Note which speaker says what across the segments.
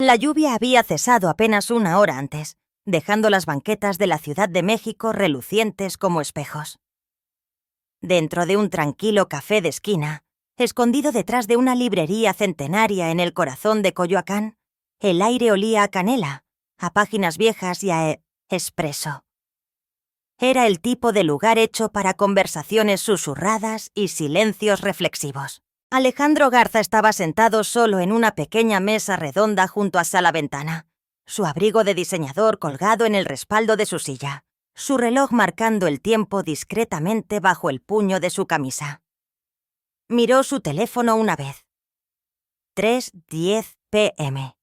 Speaker 1: La lluvia había cesado apenas una hora antes, dejando las banquetas de la Ciudad de México relucientes como espejos. Dentro de un tranquilo café de esquina, escondido detrás de una librería centenaria en el corazón de Coyoacán, el aire olía a canela, a páginas viejas y a espresso. Era el tipo de lugar hecho para conversaciones susurradas y silencios reflexivos. Alejandro Garza estaba sentado solo en una pequeña mesa redonda junto a la ventana, su abrigo de diseñador colgado en el respaldo de su silla, su reloj marcando el tiempo discretamente bajo el puño de su camisa. Miró su teléfono una vez. 3:10 p.m.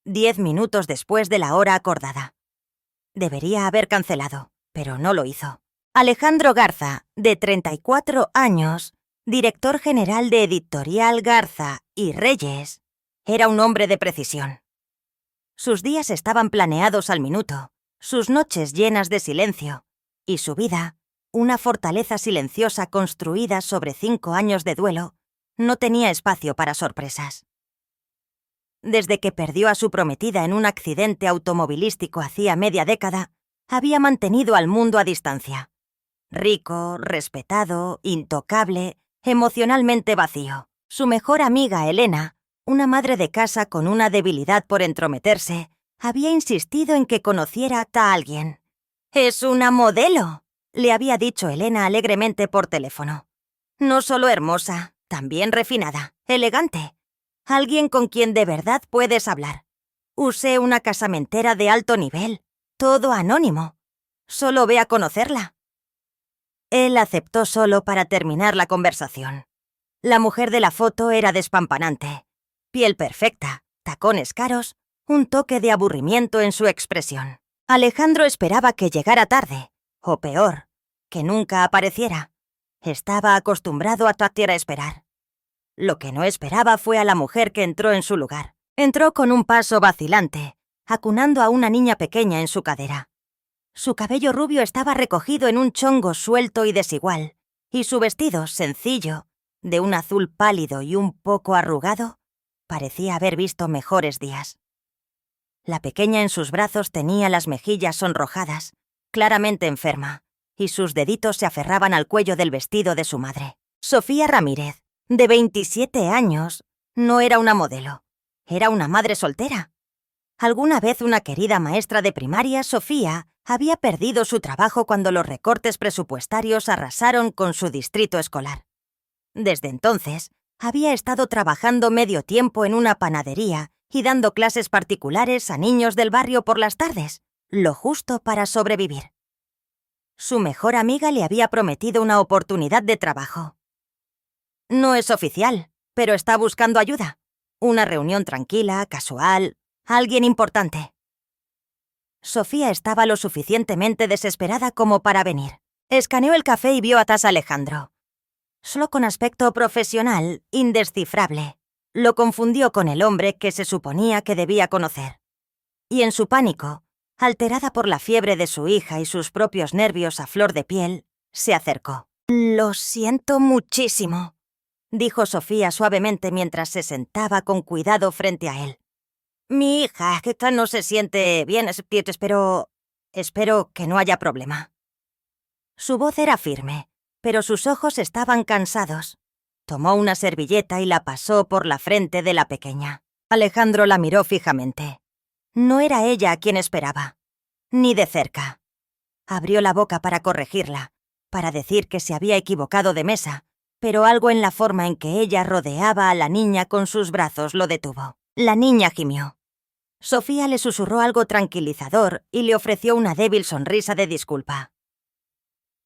Speaker 1: 10 minutos después de la hora acordada. Debería haber cancelado, pero no lo hizo. Alejandro Garza, de 34 años, director general de Editorial Garza y Reyes, era un hombre de precisión. Sus días estaban planeados al minuto, sus noches llenas de silencio, y su vida, una fortaleza silenciosa construida sobre 5 años de duelo, no tenía espacio para sorpresas. Desde que perdió a su prometida en un accidente automovilístico hacía media década, había mantenido al mundo a distancia. Rico, respetado, intocable, emocionalmente vacío. Su mejor amiga, Elena, una madre de casa con una debilidad por entrometerse, había insistido en que conociera a alguien. «¡Es una modelo!», le había dicho Elena alegremente por teléfono. «No solo hermosa, también refinada, elegante. Alguien con quien de verdad puedes hablar. Usé una casamentera de alto nivel, todo anónimo. Solo ve a conocerla». Él aceptó solo para terminar la conversación. La mujer de la foto era despampanante. Piel perfecta, tacones caros, un toque de aburrimiento en su expresión. Alejandro esperaba que llegara tarde, o peor, que nunca apareciera. Estaba acostumbrado a esperar. Lo que no esperaba fue a la mujer que entró en su lugar. Entró con un paso vacilante, acunando a una niña pequeña en su cadera. Su cabello rubio estaba recogido en un chongo suelto y desigual, y su vestido, sencillo, de un azul pálido y un poco arrugado, parecía haber visto mejores días. La pequeña en sus brazos tenía las mejillas sonrojadas, claramente enferma, y sus deditos se aferraban al cuello del vestido de su madre. Sofía Ramírez, de 27 años, no era una modelo, era una madre soltera. Alguna vez una querida maestra de primaria, Sofía, había perdido su trabajo cuando los recortes presupuestarios arrasaron con su distrito escolar. Desde entonces, había estado trabajando medio tiempo en una panadería y dando clases particulares a niños del barrio por las tardes, lo justo para sobrevivir. Su mejor amiga le había prometido una oportunidad de trabajo. No es oficial, pero está buscando ayuda. Una reunión tranquila, casual, alguien importante. Sofía estaba lo suficientemente desesperada como para venir. Escaneó el café y vio a Alejandro. Solo con aspecto profesional, indescifrable. Lo confundió con el hombre que se suponía que debía conocer. Y en su pánico, alterada por la fiebre de su hija y sus propios nervios a flor de piel, se acercó. «Lo siento muchísimo», dijo Sofía suavemente mientras se sentaba con cuidado frente a él. «Mi hija, que no se siente bien, espero que no haya problema». Su voz era firme, pero sus ojos estaban cansados. Tomó una servilleta y la pasó por la frente de la pequeña. Alejandro la miró fijamente. No era ella a quien esperaba, ni de cerca. Abrió la boca para corregirla, para decir que se había equivocado de mesa, pero algo en la forma en que ella rodeaba a la niña con sus brazos lo detuvo. La niña gimió. Sofía le susurró algo tranquilizador y le ofreció una débil sonrisa de disculpa.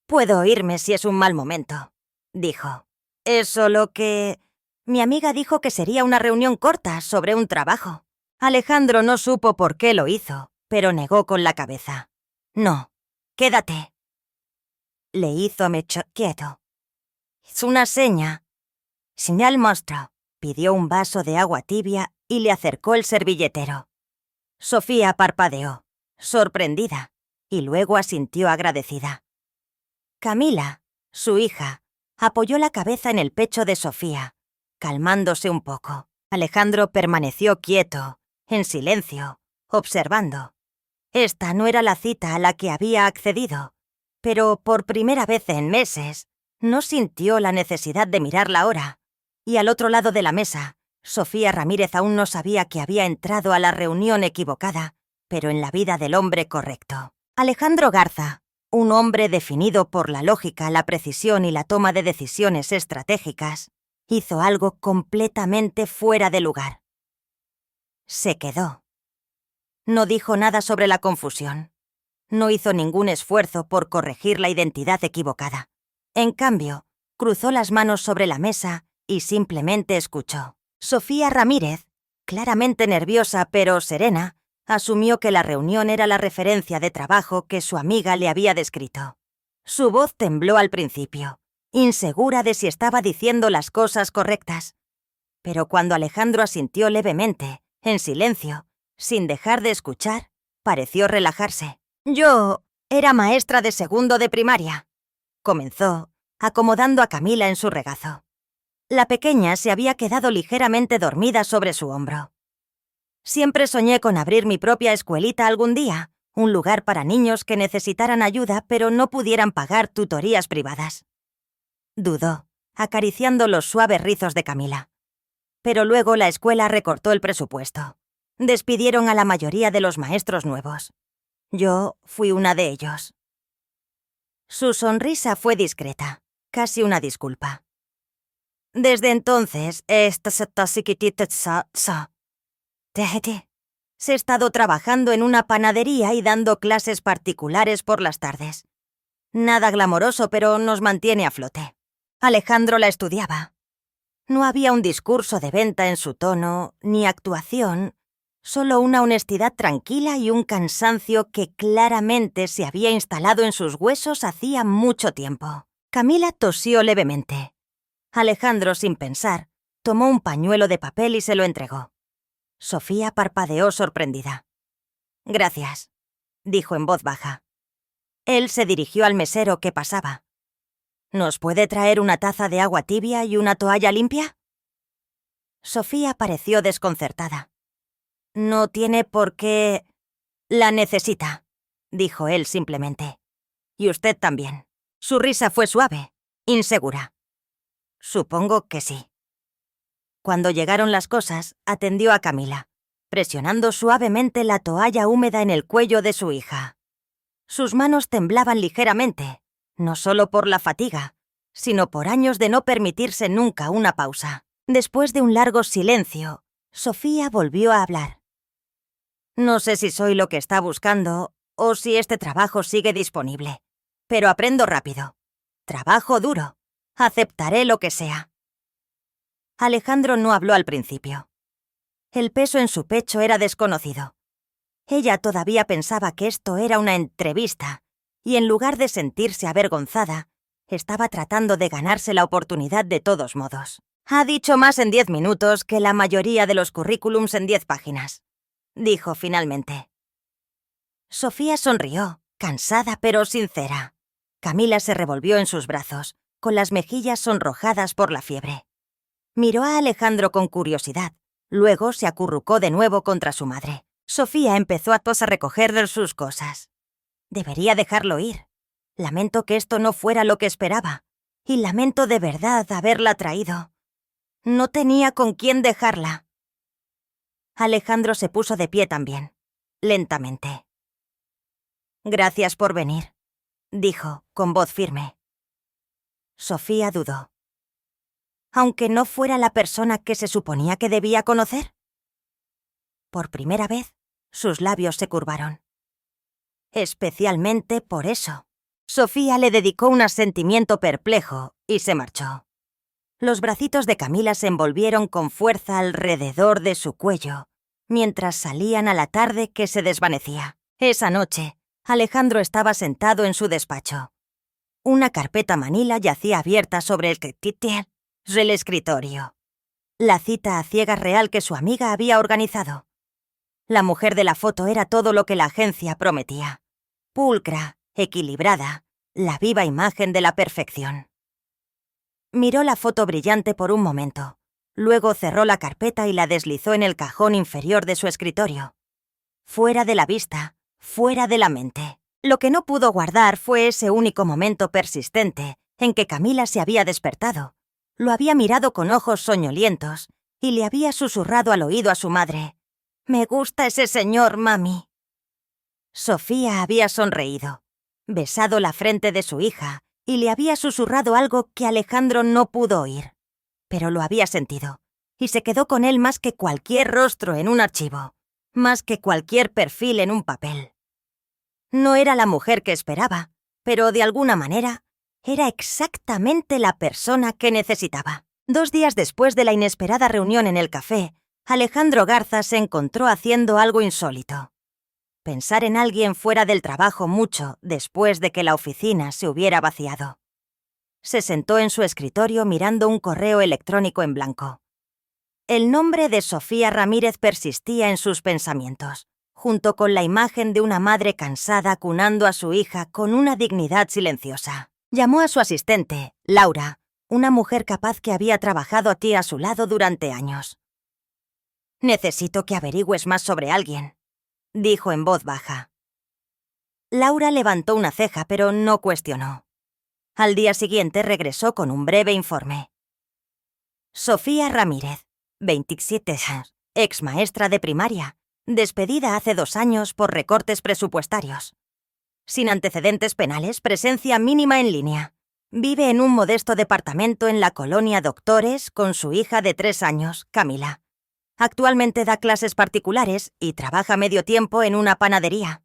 Speaker 1: «Puedo irme si es un mal momento», dijo. «Es solo que... mi amiga dijo que sería una reunión corta sobre un trabajo». Alejandro no supo por qué lo hizo, pero negó con la cabeza. «No, quédate». Le hizo quieto. «Es una seña». Señal monstruo. Pidió un vaso de agua tibia y le acercó el servilletero. Sofía parpadeó, sorprendida, y luego asintió agradecida. Camila, su hija, apoyó la cabeza en el pecho de Sofía, calmándose un poco. Alejandro permaneció quieto, en silencio, observando. Esta no era la cita a la que había accedido, pero por primera vez en meses no sintió la necesidad de mirar la hora, y al otro lado de la mesa, Sofía Ramírez aún no sabía que había entrado a la reunión equivocada, pero en la vida del hombre correcto. Alejandro Garza, un hombre definido por la lógica, la precisión y la toma de decisiones estratégicas, hizo algo completamente fuera de lugar. Se quedó. No dijo nada sobre la confusión. No hizo ningún esfuerzo por corregir la identidad equivocada. En cambio, cruzó las manos sobre la mesa y simplemente escuchó. Sofía Ramírez, claramente nerviosa pero serena, asumió que la reunión era la referencia de trabajo que su amiga le había descrito. Su voz tembló al principio, insegura de si estaba diciendo las cosas correctas. Pero cuando Alejandro asintió levemente, en silencio, sin dejar de escuchar, pareció relajarse. «Yo era maestra de segundo de primaria», comenzó, acomodando a Camila en su regazo. La pequeña se había quedado ligeramente dormida sobre su hombro. «Siempre soñé con abrir mi propia escuelita algún día, un lugar para niños que necesitaran ayuda pero no pudieran pagar tutorías privadas». Dudó, acariciando los suaves rizos de Camila. Pero luego la escuela recortó el presupuesto. Despidieron a la mayoría de los maestros nuevos. Yo fui una de ellos. Su sonrisa fue discreta, casi una disculpa. Desde entonces, se he estado trabajando en una panadería y dando clases particulares por las tardes. Nada glamoroso, pero nos mantiene a flote. Alejandro la estudiaba. No había un discurso de venta en su tono, ni actuación, solo una honestidad tranquila y un cansancio que claramente se había instalado en sus huesos hacía mucho tiempo. Camila tosió levemente. Alejandro, sin pensar, tomó un pañuelo de papel y se lo entregó. Sofía parpadeó sorprendida. «Gracias», dijo en voz baja. Él se dirigió al mesero que pasaba. «¿Nos puede traer una taza de agua tibia y una toalla limpia?» Sofía pareció desconcertada. «No tiene por qué...» «La necesita», dijo él simplemente. «Y usted también». Su risa fue suave, insegura. «Supongo que sí». Cuando llegaron las cosas, atendió a Camila, presionando suavemente la toalla húmeda en el cuello de su hija. Sus manos temblaban ligeramente, no solo por la fatiga, sino por años de no permitirse nunca una pausa. Después de un largo silencio, Sofía volvió a hablar. «No sé si soy lo que está buscando o si este trabajo sigue disponible, pero aprendo rápido. Trabajo duro. Aceptaré lo que sea». Alejandro no habló al principio. El peso en su pecho era desconocido. Ella todavía pensaba que esto era una entrevista, y en lugar de sentirse avergonzada, estaba tratando de ganarse la oportunidad de todos modos. «Ha dicho más en 10 minutos que la mayoría de los currículums en 10 páginas», dijo finalmente. Sofía sonrió, cansada pero sincera. Camila se revolvió en sus brazos, con las mejillas sonrojadas por la fiebre. Miró a Alejandro con curiosidad, luego se acurrucó de nuevo contra su madre. Sofía empezó a recoger sus cosas. Debería dejarlo ir. Lamento que esto no fuera lo que esperaba, y lamento de verdad haberla traído. No tenía con quién dejarla. Alejandro se puso de pie también, lentamente. «Gracias por venir», dijo, con voz firme. Sofía dudó. ¿Aunque no fuera la persona que se suponía que debía conocer? Por primera vez, sus labios se curvaron. Especialmente por eso. Sofía le dedicó un asentimiento perplejo y se marchó. Los bracitos de Camila se envolvieron con fuerza alrededor de su cuello, mientras salían a la tarde que se desvanecía. Esa noche, Alejandro estaba sentado en su despacho. Una carpeta manila yacía abierta sobre el escritorio. La cita a ciegas real que su amiga había organizado. La mujer de la foto era todo lo que la agencia prometía. Pulcra, equilibrada, la viva imagen de la perfección. Miró la foto brillante por un momento, Luego cerró la carpeta y la deslizó en el cajón inferior de su escritorio. Fuera de la vista, fuera de la mente. Lo que no pudo guardar fue ese único momento persistente en que Camila se había despertado. Lo había mirado con ojos soñolientos y le había susurrado al oído a su madre: «Me gusta ese señor, mami». Sofía había sonreído, besado la frente de su hija y le había susurrado algo que Alejandro no pudo oír. Pero lo había sentido, y se quedó con él más que cualquier rostro en un archivo, más que cualquier perfil en un papel. No era la mujer que esperaba, pero de alguna manera era exactamente la persona que necesitaba. 2 días después de la inesperada reunión en el café, Alejandro Garza se encontró haciendo algo insólito. Pensar en alguien fuera del trabajo mucho después de que la oficina se hubiera vaciado. Se sentó en su escritorio mirando un correo electrónico en blanco. El nombre de Sofía Ramírez persistía en sus pensamientos, junto con la imagen de una madre cansada cunando a su hija con una dignidad silenciosa. Llamó a su asistente, Laura, una mujer capaz que había trabajado aquí a su lado durante años. «Necesito que averigües más sobre alguien», dijo en voz baja. Laura levantó una ceja, pero no cuestionó. Al día siguiente regresó con un breve informe. Sofía Ramírez, 27 años, ex maestra de primaria, despedida hace 2 años por recortes presupuestarios. Sin antecedentes penales, presencia mínima en línea. Vive en un modesto departamento en la colonia Doctores con su hija de 3 años, Camila. Actualmente da clases particulares y trabaja medio tiempo en una panadería.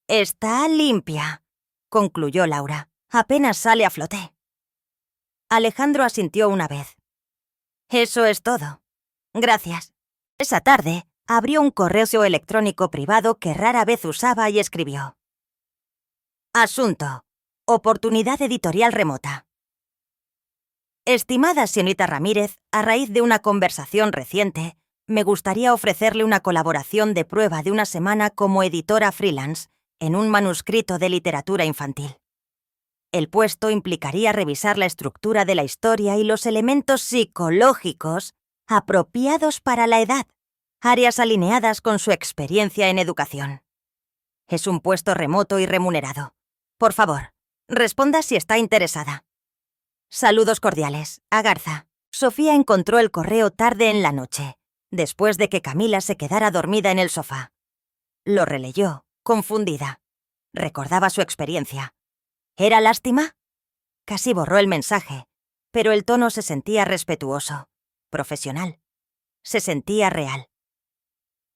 Speaker 1: «Está limpia», concluyó Laura. «Apenas sale a flote». Alejandro asintió una vez. «Eso es todo. Gracias». Esa tarde, abrió un correo electrónico privado que rara vez usaba y escribió: «Asunto. Oportunidad editorial remota. Estimada señorita Ramírez, a raíz de una conversación reciente, me gustaría ofrecerle una colaboración de prueba de 1 semana como editora freelance en un manuscrito de literatura infantil. El puesto implicaría revisar la estructura de la historia y los elementos psicológicos apropiados para la edad, áreas alineadas con su experiencia en educación. Es un puesto remoto y remunerado. Por favor, responda si está interesada. Saludos cordiales, a Garza». Sofía encontró el correo tarde en la noche, después de que Camila se quedara dormida en el sofá. Lo releyó, confundida. Recordaba su experiencia. ¿Era lástima? Casi borró el mensaje, pero el tono se sentía respetuoso, profesional. Se sentía real.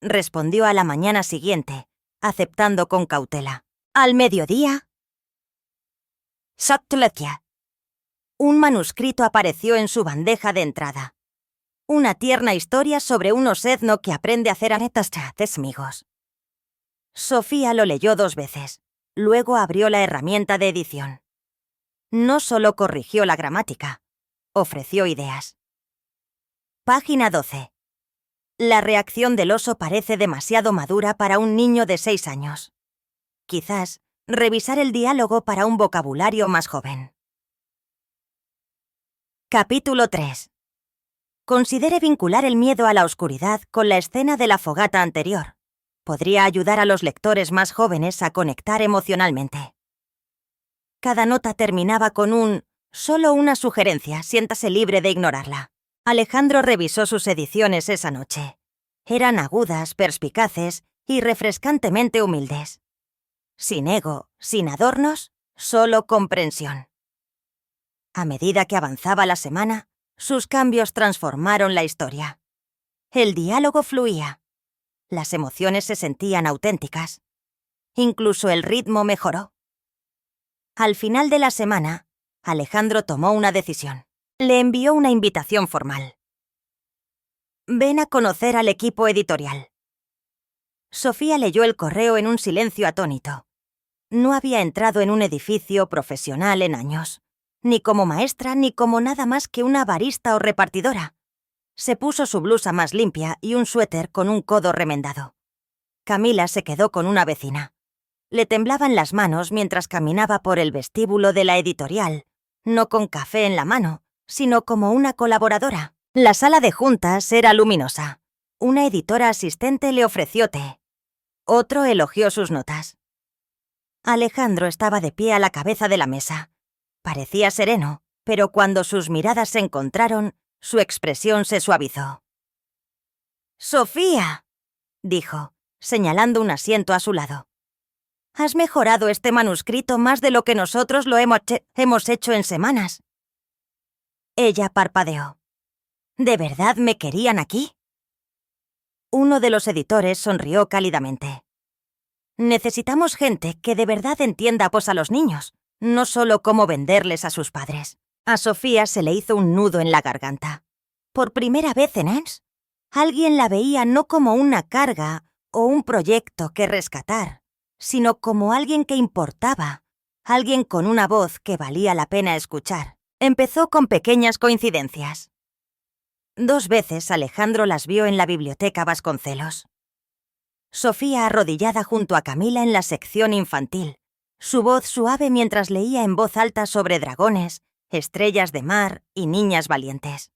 Speaker 1: Respondió a la mañana siguiente, aceptando con cautela. Al mediodía. Sotletia. Un manuscrito apareció en su bandeja de entrada. Una tierna historia sobre un osedno que aprende a hacer aretas amigos. Sofía lo leyó 2 veces. Luego abrió la herramienta de edición. No solo corrigió la gramática, ofreció ideas. Página 12. La reacción del oso parece demasiado madura para un niño de 6 años. Quizás revisar el diálogo para un vocabulario más joven. Capítulo 3. Considere vincular el miedo a la oscuridad con la escena de la fogata anterior. Podría ayudar a los lectores más jóvenes a conectar emocionalmente. Cada nota terminaba con un «solo una sugerencia, siéntase libre de ignorarla». Alejandro revisó sus ediciones esa noche. Eran agudas, perspicaces y refrescantemente humildes. Sin ego, sin adornos, solo comprensión. A medida que avanzaba la semana, sus cambios transformaron la historia. El diálogo fluía. Las emociones se sentían auténticas. Incluso el ritmo mejoró. Al final de la semana, Alejandro tomó una decisión. Le envió una invitación formal. «Ven a conocer al equipo editorial». Sofía leyó el correo en un silencio atónito. No había entrado en un edificio profesional en años, ni como maestra ni como nada más que una barista o repartidora. Se puso su blusa más limpia y un suéter con un codo remendado. Camila se quedó con una vecina. Le temblaban las manos mientras caminaba por el vestíbulo de la editorial, no con café en la mano, sino como una colaboradora. La sala de juntas era luminosa. Una editora asistente le ofreció té. Otro elogió sus notas. Alejandro estaba de pie a la cabeza de la mesa. Parecía sereno, pero cuando sus miradas se encontraron, su expresión se suavizó. «Sofía», dijo, señalando un asiento a su lado. «Has mejorado este manuscrito más de lo que nosotros lo hemos hecho en semanas». Ella parpadeó. ¿De verdad me querían aquí? Uno de los editores sonrió cálidamente. Necesitamos gente que de verdad entienda a los niños, no solo cómo venderles a sus padres. A Sofía se le hizo un nudo en la garganta. Por primera vez en Ens, alguien la veía no como una carga o un proyecto que rescatar, sino como alguien que importaba, alguien con una voz que valía la pena escuchar. Empezó con pequeñas coincidencias. 2 veces Alejandro las vio en la biblioteca Vasconcelos. Sofía arrodillada junto a Camila en la sección infantil, su voz suave mientras leía en voz alta sobre dragones, estrellas de mar y niñas valientes.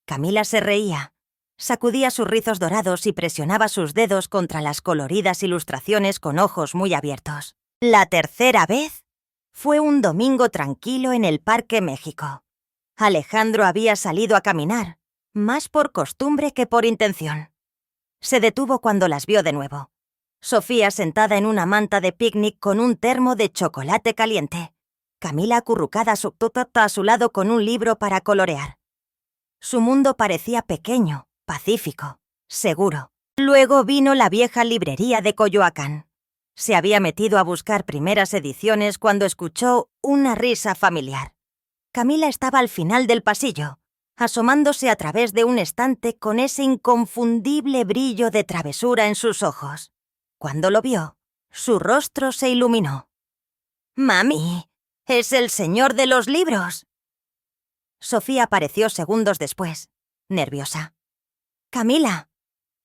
Speaker 1: Camila se reía, sacudía sus rizos dorados y presionaba sus dedos contra las coloridas ilustraciones con ojos muy abiertos. La tercera vez fue un domingo tranquilo en el Parque México. Alejandro había salido a caminar, más por costumbre que por intención. Se detuvo cuando las vio de nuevo. Sofía sentada en una manta de picnic con un termo de chocolate caliente. Camila acurrucada a su lado con un libro para colorear. Su mundo parecía pequeño, pacífico, seguro. Luego vino la vieja librería de Coyoacán. Se había metido a buscar primeras ediciones cuando escuchó una risa familiar. Camila estaba al final del pasillo, asomándose a través de un estante con ese inconfundible brillo de travesura en sus ojos. Cuando lo vio, su rostro se iluminó. «¡Mami! ¡Es el señor de los libros!». Sofía apareció segundos después, nerviosa. «Camila,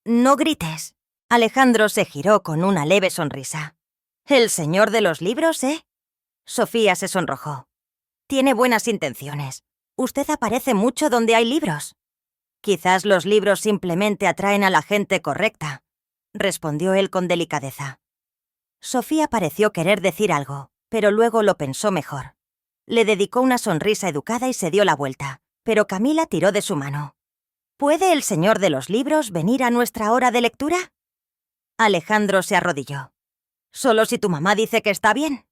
Speaker 1: no grites». Alejandro se giró con una leve sonrisa. «¿El señor de los libros, eh?». Sofía se sonrojó. «Tiene buenas intenciones. Usted aparece mucho donde hay libros». «Quizás los libros simplemente atraen a la gente correcta», respondió él con delicadeza. Sofía pareció querer decir algo, pero luego lo pensó mejor. Le dedicó una sonrisa educada y se dio la vuelta, pero Camila tiró de su mano. «¿Puede el señor de los libros venir a nuestra hora de lectura?». Alejandro se arrodilló. «Solo si tu mamá dice que está bien».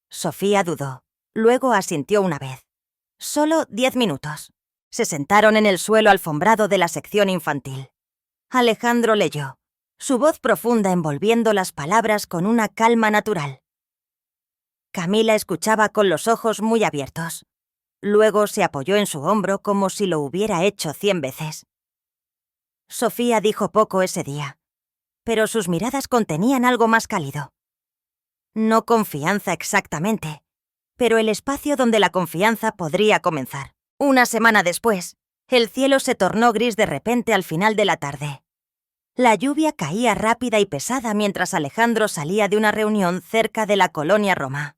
Speaker 1: Sofía dudó, luego asintió una vez. «Solo 10 minutos». Se sentaron en el suelo alfombrado de la sección infantil. Alejandro leyó, su voz profunda envolviendo las palabras con una calma natural. Camila escuchaba con los ojos muy abiertos. Luego se apoyó en su hombro como si lo hubiera hecho 100 veces. Sofía dijo poco ese día, pero sus miradas contenían algo más cálido. No confianza exactamente, pero el espacio donde la confianza podría comenzar. Una semana después, el cielo se tornó gris de repente al final de la tarde. La lluvia caía rápida y pesada mientras Alejandro salía de una reunión cerca de la colonia Roma.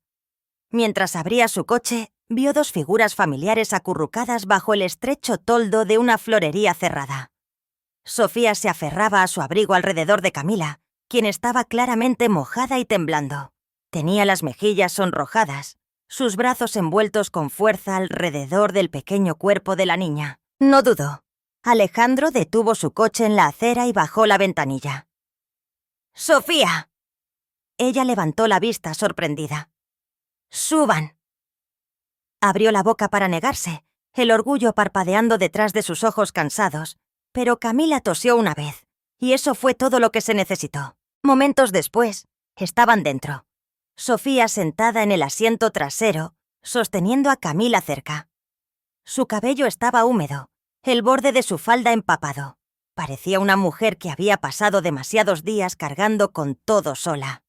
Speaker 1: Mientras abría su coche, vio 2 figuras familiares acurrucadas bajo el estrecho toldo de una florería cerrada. Sofía se aferraba a su abrigo alrededor de Camila, quien estaba claramente mojada y temblando. Tenía las mejillas sonrojadas, sus brazos envueltos con fuerza alrededor del pequeño cuerpo de la niña. No dudó. Alejandro detuvo su coche en la acera y bajó la ventanilla. «¡Sofía!». Ella levantó la vista sorprendida. «¡Suban!». Abrió la boca para negarse, el orgullo parpadeando detrás de sus ojos cansados, pero Camila tosió una vez, y eso fue todo lo que se necesitó. Momentos después, estaban dentro. Sofía sentada en el asiento trasero, sosteniendo a Camila cerca. Su cabello estaba húmedo, el borde de su falda empapado. Parecía una mujer que había pasado demasiados días cargando con todo sola.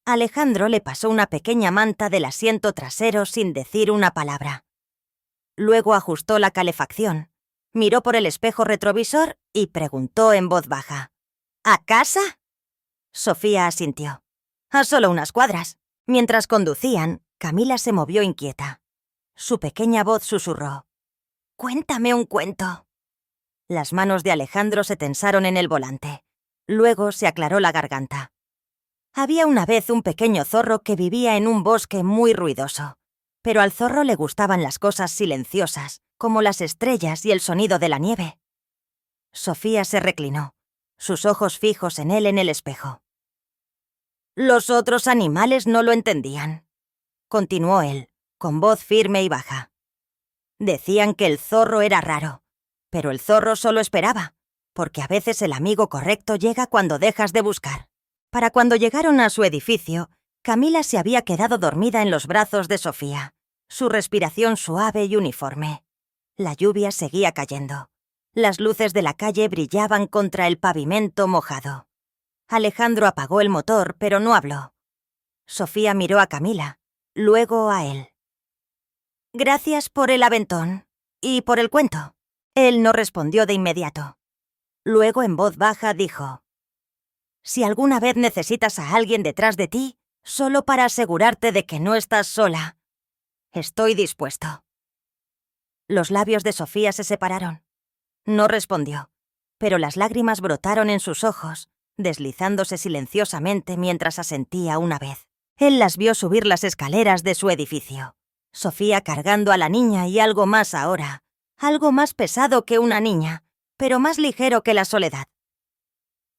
Speaker 1: Alejandro le pasó una pequeña manta del asiento trasero sin decir una palabra. Luego ajustó la calefacción, miró por el espejo retrovisor y preguntó en voz baja: «¿A casa?». Sofía asintió. «A solo unas cuadras». Mientras conducían, Camila se movió inquieta. Su pequeña voz susurró: Cuéntame un cuento. Las manos de Alejandro se tensaron en el volante. Luego se aclaró la garganta. Había una vez un pequeño zorro que vivía en un bosque muy ruidoso. Pero al zorro le gustaban las cosas silenciosas, como las estrellas y el sonido de la nieve. Sofía se reclinó, sus ojos fijos en él en el espejo. Los otros animales no lo entendían, continuó él, con voz firme y baja. Decían que el zorro era raro, pero el zorro solo esperaba, porque a veces el amigo correcto llega cuando dejas de buscar. Para cuando llegaron a su edificio, Camila se había quedado dormida en los brazos de Sofía, su respiración suave y uniforme. La lluvia seguía cayendo. Las luces de la calle brillaban contra el pavimento mojado. Alejandro apagó el motor, pero no habló. Sofía miró a Camila, luego a él. Gracias por el aventón y por el cuento. Él no respondió de inmediato. Luego, en voz baja, dijo: Si alguna vez necesitas a alguien detrás de ti, solo para asegurarte de que no estás sola, estoy dispuesto. Los labios de Sofía se separaron. No respondió, pero las lágrimas brotaron en sus ojos, deslizándose silenciosamente mientras asentía una vez. Él las vio subir las escaleras de su edificio. Sofía cargando a la niña y algo más ahora, algo más pesado que una niña, pero más ligero que la soledad.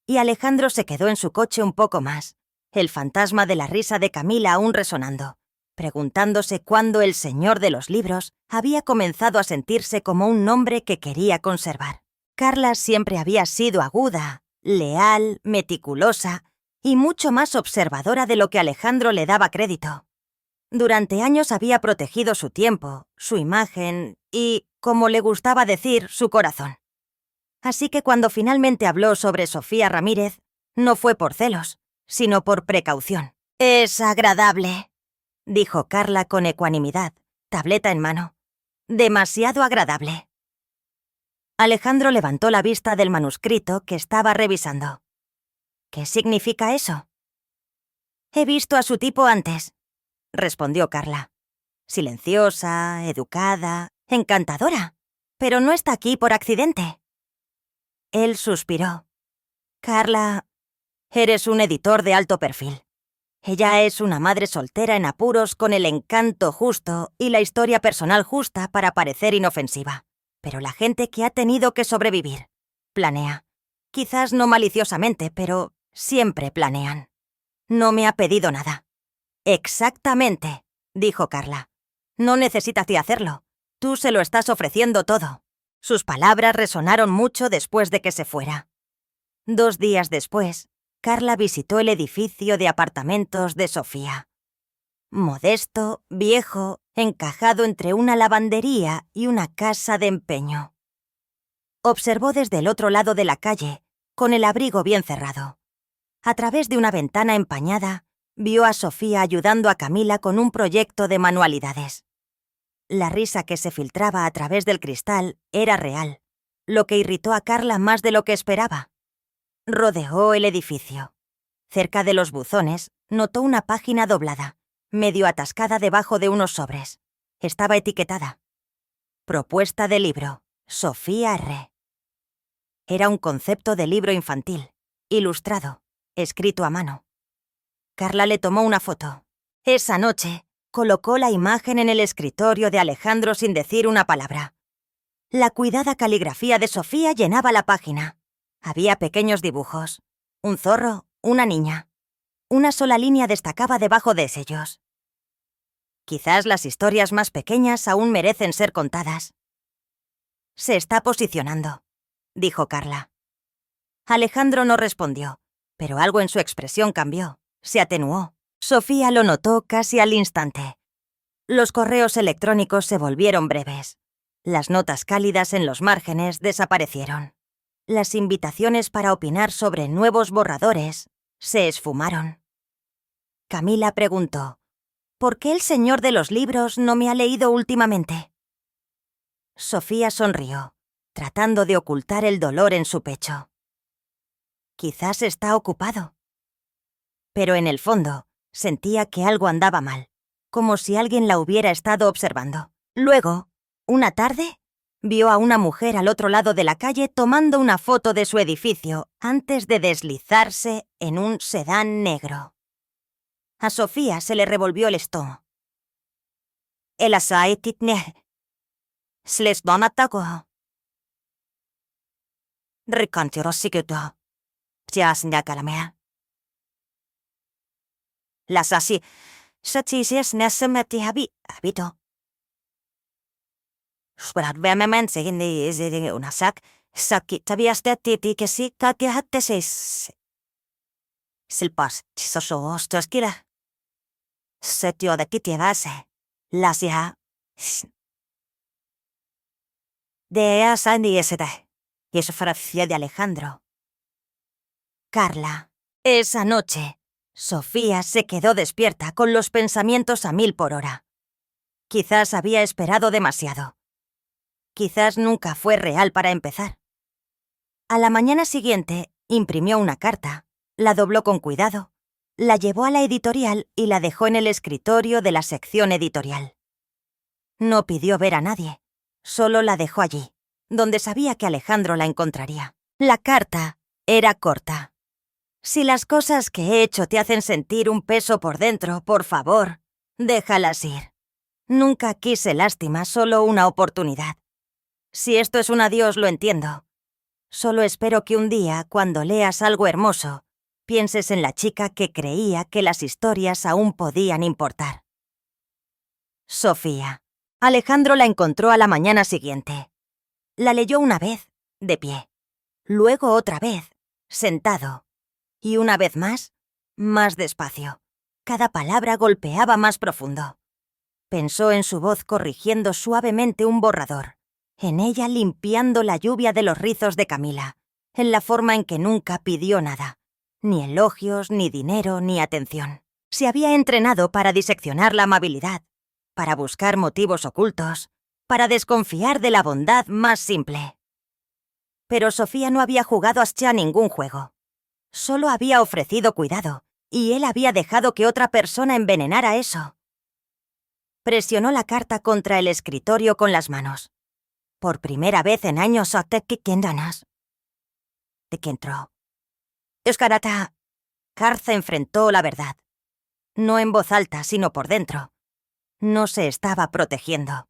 Speaker 1: Y Alejandro se quedó en su coche un poco más, el fantasma de la risa de Camila aún resonando, preguntándose cuándo el señor de los libros había comenzado a sentirse como un nombre que quería conservar. Carla siempre había sido aguda, leal, meticulosa y mucho más observadora de lo que Alejandro le daba crédito. Durante años había protegido su tiempo, su imagen y, como le gustaba decir, su corazón. Así que cuando finalmente habló sobre Sofía Ramírez, no fue por celos, sino por precaución. «Es agradable», dijo Carla con ecuanimidad, tableta en mano. «Demasiado agradable». Alejandro levantó la vista del manuscrito que estaba revisando. «¿Qué significa eso?» «He visto a su tipo antes», respondió Carla. «Silenciosa, educada, encantadora, pero no está aquí por accidente». Él suspiró. «Carla, eres un editor de alto perfil. Ella es una madre soltera en apuros con el encanto justo y la historia personal justa para parecer inofensiva. Pero la gente que ha tenido que sobrevivir planea. Quizás no maliciosamente, pero siempre planean. No me ha pedido nada». «Exactamente», dijo Carla. «No necesitas de hacerlo. Tú se lo estás ofreciendo todo». Sus palabras resonaron mucho después de que se fuera. 2 días después, Carla visitó el edificio de apartamentos de Sofía. Modesto, viejo, encajado entre una lavandería y una casa de empeño. Observó desde el otro lado de la calle, con el abrigo bien cerrado. A través de una ventana empañada, vio a Sofía ayudando a Camila con un proyecto de manualidades. La risa que se filtraba a través del cristal era real, lo que irritó a Carla más de lo que esperaba. Rodeó el edificio. Cerca de los buzones, notó una página doblada, medio atascada debajo de unos sobres. Estaba etiquetada: «Propuesta de libro, Sofía R». Era un concepto de libro infantil, ilustrado, escrito a mano. Carla le tomó una foto. Esa noche, colocó la imagen en el escritorio de Alejandro sin decir una palabra. La cuidada caligrafía de Sofía llenaba la página. Había pequeños dibujos. Un zorro, una niña. Una sola línea destacaba debajo de ellos. Quizás las historias más pequeñas aún merecen ser contadas. «Se está posicionando», dijo Carla. Alejandro no respondió, pero algo en su expresión cambió, se atenuó. Sofía lo notó casi al instante. Los correos electrónicos se volvieron breves. Las notas cálidas en los márgenes desaparecieron. Las invitaciones para opinar sobre nuevos borradores se esfumaron. Camila preguntó: «¿Por qué el señor de los libros no me ha leído últimamente?» Sofía sonrió, tratando de ocultar el dolor en su pecho. «Quizás está ocupado». Pero en el fondo, sentía que algo andaba mal, como si alguien la hubiera estado observando. Luego, una tarde, Vio a una mujer al otro lado de la calle tomando una foto de su edificio antes de deslizarse en un sedán negro. A Sofía se le revolvió el estómago. El asaetitne. Slesdonatago. Rikantirosikuto. Ptiasnakalamea. Las así. Satisies nesemeti habito. Sperad segindi izidi unasak. Sakki tabiasteti kesi katihattesis. Silpas tisosostoskila. Setio de kitievase. Lasia. De asandi esete. Y eso francia de Alejandro. Carla. Esa noche, Sofía se quedó despierta con los pensamientos a 1000 por hora. Quizás había esperado demasiado. Quizás nunca fue real para empezar. A la mañana siguiente, imprimió una carta, la dobló con cuidado, la llevó a la editorial y la dejó en el escritorio de la sección editorial. No pidió ver a nadie, solo la dejó allí, donde sabía que Alejandro la encontraría. La carta era corta. Si las cosas que he hecho te hacen sentir un peso por dentro, por favor, déjalas ir. Nunca quise lástima, solo una oportunidad. Si esto es un adiós, lo entiendo. Solo espero que un día, cuando leas algo hermoso, pienses en la chica que creía que las historias aún podían importar. Sofía. Alejandro la encontró a la mañana siguiente. La leyó una vez, de pie. Luego otra vez, sentado. Y una vez más despacio. Cada palabra golpeaba más profundo. Pensó en su voz corrigiendo suavemente un borrador, en ella limpiando la lluvia de los rizos de Camila, en la forma en que nunca pidió nada, ni elogios, ni dinero, ni atención. Se había entrenado para diseccionar la amabilidad, para buscar motivos ocultos, para desconfiar de la bondad más simple. Pero Sofía no había jugado a ningún juego. Solo había ofrecido cuidado, y él había dejado que otra persona envenenara eso. Presionó la carta contra el escritorio con las manos. Por primera vez en años, ¿de qué entró? Escarata. Garza enfrentó la verdad. No en voz alta, sino por dentro. No se estaba protegiendo.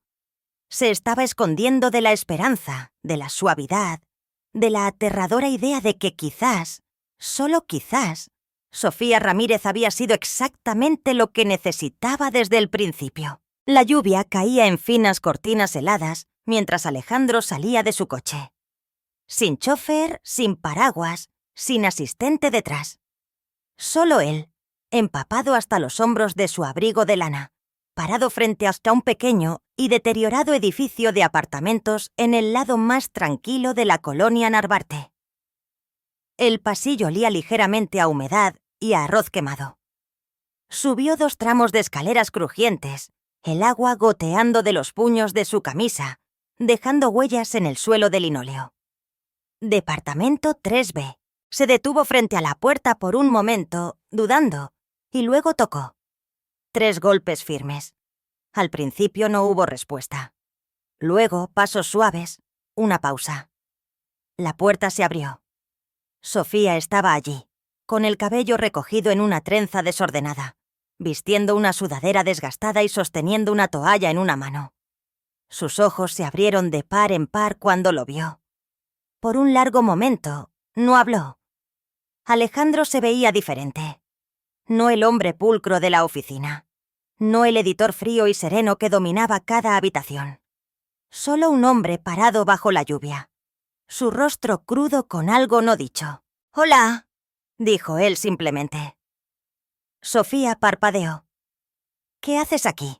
Speaker 1: Se estaba escondiendo de la esperanza, de la suavidad, de la aterradora idea de que quizás, solo quizás, Sofía Ramírez había sido exactamente lo que necesitaba desde el principio. La lluvia caía en finas cortinas heladas mientras Alejandro salía de su coche. Sin chofer, sin paraguas, sin asistente detrás. Solo él, empapado hasta los hombros de su abrigo de lana, parado frente hasta un pequeño y deteriorado edificio de apartamentos en el lado más tranquilo de la colonia Narvarte. El pasillo olía ligeramente a humedad y a arroz quemado. Subió 2 tramos de escaleras crujientes, el agua goteando de los puños de su camisa, dejando huellas en el suelo de linóleo. Departamento 3B. Se detuvo frente a la puerta por un momento, dudando, y luego tocó. 3 golpes firmes. Al principio no hubo respuesta. Luego, pasos suaves, una pausa. La puerta se abrió. Sofía estaba allí, con el cabello recogido en una trenza desordenada, vistiendo una sudadera desgastada y sosteniendo una toalla en una mano. Sus ojos se abrieron de par en par cuando lo vio. Por un largo momento, no habló. Alejandro se veía diferente. No el hombre pulcro de la oficina. No el editor frío y sereno que dominaba cada habitación. Solo un hombre parado bajo la lluvia. Su rostro crudo con algo no dicho. «Hola», dijo él simplemente. Sofía parpadeó. «¿Qué haces aquí?»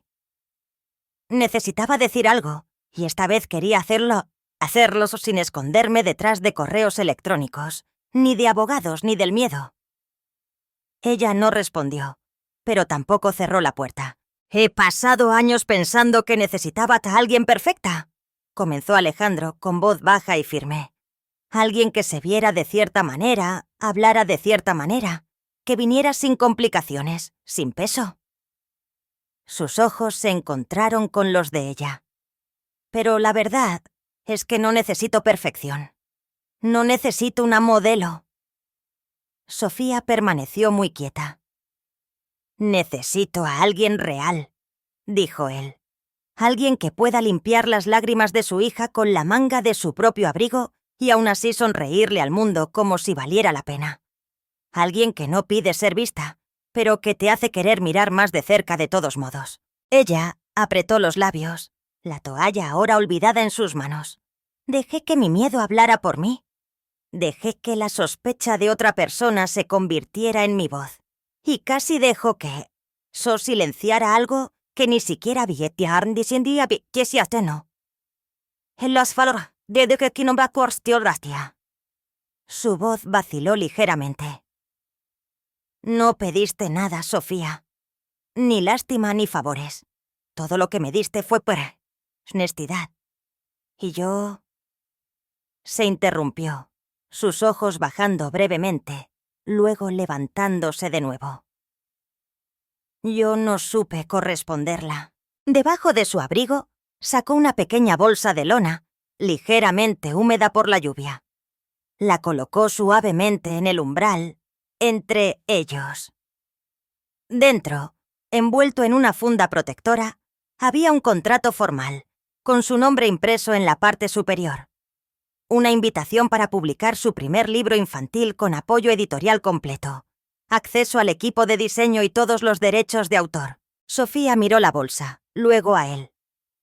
Speaker 1: Necesitaba decir algo, y esta vez quería hacerlo sin esconderme detrás de correos electrónicos, ni de abogados, ni del miedo. Ella no respondió, pero tampoco cerró la puerta. «He pasado años pensando que necesitaba a alguien perfecta», comenzó Alejandro con voz baja y firme. Alguien que se viera de cierta manera, hablara de cierta manera, que viniera sin complicaciones, sin peso. Sus ojos se encontraron con los de ella. Pero la verdad Es que no necesito perfección. No necesito una modelo. Sofía permaneció muy quieta. Necesito a alguien real, dijo él. Alguien que pueda limpiar las lágrimas de su hija con la manga de su propio abrigo y aún así sonreírle al mundo como si valiera la pena. Alguien que no pide ser vista, pero que te hace querer mirar más de cerca de todos modos. Ella apretó los labios, la toalla ahora olvidada en sus manos. Dejé que mi miedo hablara por mí. Dejé que la sospecha de otra persona se convirtiera en mi voz. Y casi dejo que silenciara algo que ni siquiera vietiarn disindía que si ateno. En las falora, desde que aquí no me acuerdo. Su voz vaciló ligeramente. No pediste nada, Sofía. Ni lástima ni favores. Todo lo que me diste fue por honestidad. Y yo... Se interrumpió, sus ojos bajando brevemente, luego levantándose de nuevo. Yo no supe corresponderla. Debajo de su abrigo, sacó una pequeña bolsa de lona, ligeramente húmeda por la lluvia. La colocó suavemente en el umbral, entre ellos. Dentro, envuelto en una funda protectora, había un contrato formal, con su nombre impreso en la parte superior. Una invitación para publicar su primer libro infantil con apoyo editorial completo. Acceso al equipo de diseño y todos los derechos de autor. Sofía miró la bolsa, luego a él.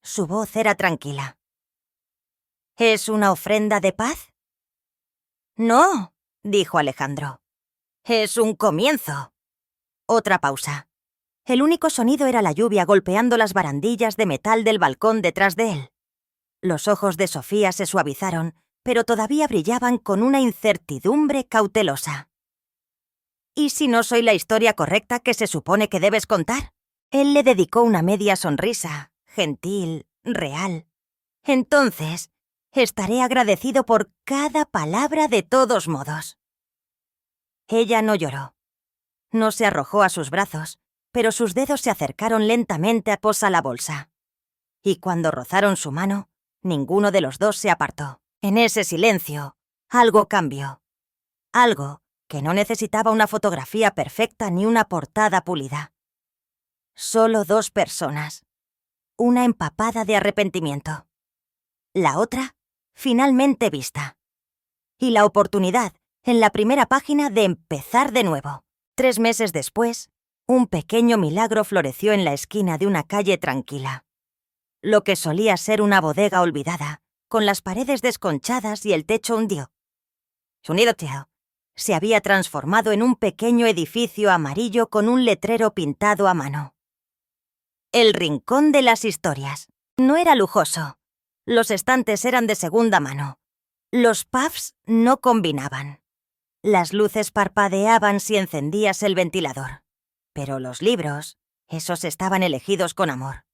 Speaker 1: Su voz era tranquila. ¿Es una ofrenda de paz? No, dijo Alejandro. Es un comienzo. Otra pausa. El único sonido era la lluvia golpeando las barandillas de metal del balcón detrás de él. Los ojos de Sofía se suavizaron, pero todavía brillaban con una incertidumbre cautelosa. ¿Y si no soy la historia correcta que se supone que debes contar? Él le dedicó una media sonrisa, gentil, real. Entonces, estaré agradecido por cada palabra de todos modos. Ella no lloró. No se arrojó a sus brazos, pero sus dedos se acercaron lentamente a posa la bolsa. Y cuando rozaron su mano, ninguno de los dos se apartó. En ese silencio, algo cambió. Algo que no necesitaba una fotografía perfecta ni una portada pulida. Solo dos personas. Una empapada de arrepentimiento. La otra, finalmente vista. Y la oportunidad, en la primera página, de empezar de nuevo. 3 meses después, un pequeño milagro floreció en la esquina de una calle tranquila. Lo que solía ser una bodega olvidada, con las paredes desconchadas y el techo hundido. Se había transformado en un pequeño edificio amarillo con un letrero pintado a mano. El rincón de las historias. No era lujoso. Los estantes eran de segunda mano. Los puffs no combinaban. Las luces parpadeaban si encendías el ventilador. Pero los libros, esos estaban elegidos con amor.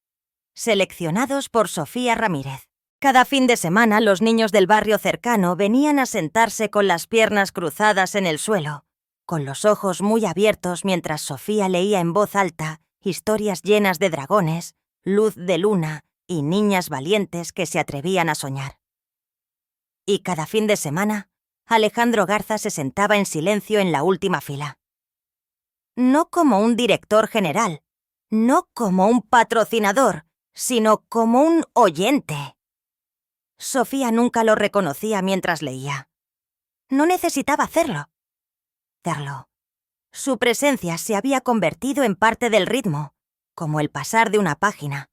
Speaker 1: Seleccionados por Sofía Ramírez. Cada fin de semana los niños del barrio cercano venían a sentarse con las piernas cruzadas en el suelo, con los ojos muy abiertos mientras Sofía leía en voz alta historias llenas de dragones, luz de luna y niñas valientes que se atrevían a soñar. Y cada fin de semana, Alejandro Garza se sentaba en silencio en la última fila. No como un director general, no como un patrocinador, sino como un oyente. Sofía nunca lo reconocía mientras leía. No necesitaba hacerlo. Su presencia se había convertido en parte del ritmo, como el pasar de una página,